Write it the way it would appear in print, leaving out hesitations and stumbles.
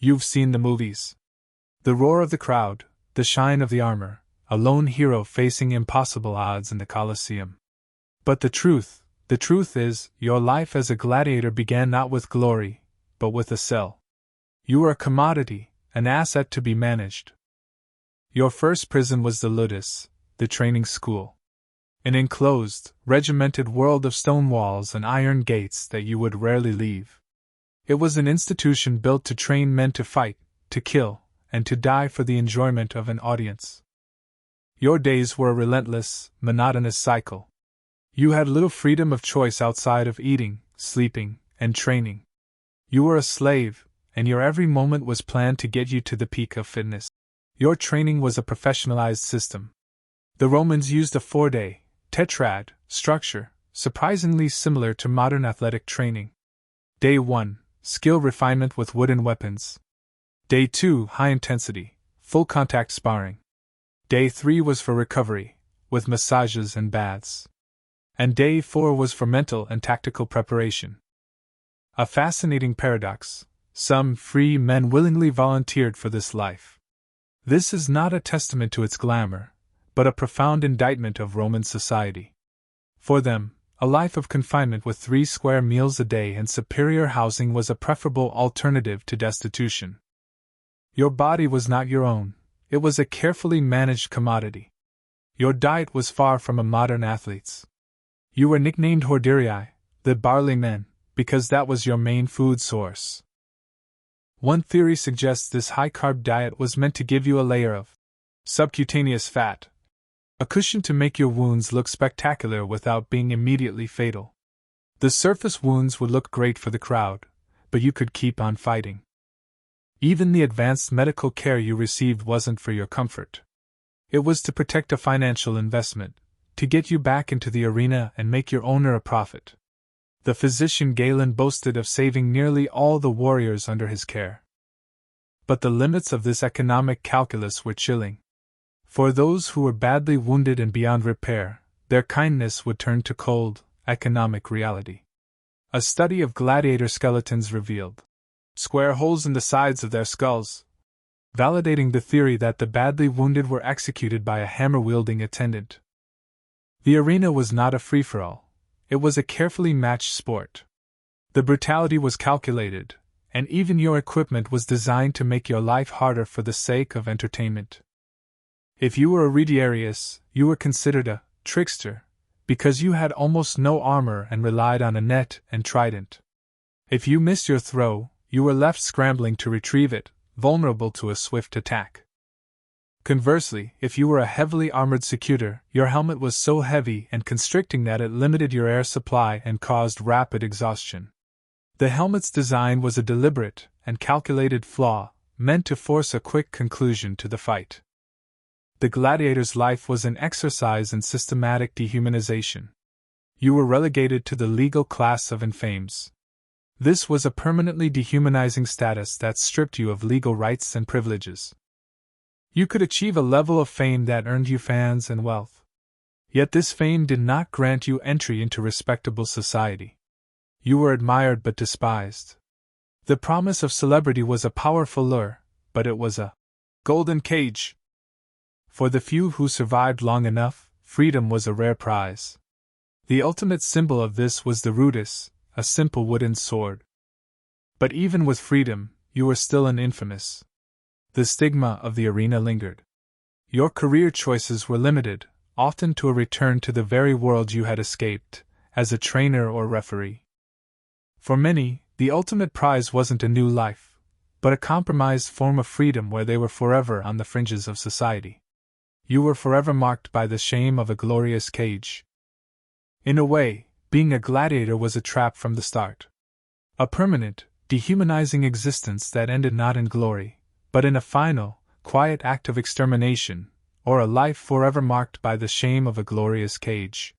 You've seen the movies. The roar of the crowd, the shine of the armor, a lone hero facing impossible odds in the Colosseum. But the truth is, your life as a gladiator began not with glory, but with a cell. You were a commodity, an asset to be managed. Your first prison was the ludus, the training school. An enclosed, regimented world of stone walls and iron gates that you would rarely leave. It was an institution built to train men to fight, to kill, and to die for the enjoyment of an audience. Your days were a relentless, monotonous cycle. You had little freedom of choice outside of eating, sleeping, and training. You were a slave, and your every moment was planned to get you to the peak of fitness. Your training was a professionalized system. The Romans used a 4-day, Tetrad, structure, surprisingly similar to modern athletic training. Day 1, skill refinement with wooden weapons. Day 2, high intensity, full contact sparring. Day 3 was for recovery, with massages and baths. And Day 4 was for mental and tactical preparation. A fascinating paradox: some free men willingly volunteered for this life. This is not a testament to its glamour, but a profound indictment of Roman society. For them, a life of confinement with 3 square meals a day and superior housing was a preferable alternative to destitution. Your body was not your own, it was a carefully managed commodity. Your diet was far from a modern athlete's. You were nicknamed horderii, the barley men, because that was your main food source. One theory suggests this high-carb diet was meant to give you a layer of subcutaneous fat, a cushion to make your wounds look spectacular without being immediately fatal. The surface wounds would look great for the crowd, but you could keep on fighting. Even the advanced medical care you received wasn't for your comfort. It was to protect a financial investment, to get you back into the arena and make your owner a profit. The physician Galen boasted of saving nearly all the warriors under his care. But the limits of this economic calculus were chilling. For those who were badly wounded and beyond repair, their kindness would turn to cold, economic reality. A study of gladiator skeletons revealed square holes in the sides of their skulls, validating the theory that the badly wounded were executed by a hammer-wielding attendant. The arena was not a free-for-all. It was a carefully matched sport. The brutality was calculated, and even your equipment was designed to make your life harder for the sake of entertainment. If you were a retiarius, you were considered a trickster, because you had almost no armor and relied on a net and trident. If you missed your throw, you were left scrambling to retrieve it, vulnerable to a swift attack. Conversely, if you were a heavily armored secutor, your helmet was so heavy and constricting that it limited your air supply and caused rapid exhaustion. The helmet's design was a deliberate and calculated flaw, meant to force a quick conclusion to the fight. The gladiator's life was an exercise in systematic dehumanization. You were relegated to the legal class of infames. This was a permanently dehumanizing status that stripped you of legal rights and privileges. You could achieve a level of fame that earned you fans and wealth. Yet this fame did not grant you entry into respectable society. You were admired but despised. The promise of celebrity was a powerful lure, but it was a golden cage. For the few who survived long enough, freedom was a rare prize. The ultimate symbol of this was the ludus, a simple wooden sword. But even with freedom, you were still an infamous. The stigma of the arena lingered. Your career choices were limited, often to a return to the very world you had escaped, as a trainer or referee. For many, the ultimate prize wasn't a new life, but a compromised form of freedom where they were forever on the fringes of society. You were forever marked by the shame of a glorious cage. In a way, being a gladiator was a trap from the start. A permanent, dehumanizing existence that ended not in glory, but in a final, quiet act of extermination, or a life forever marked by the shame of a glorious cage.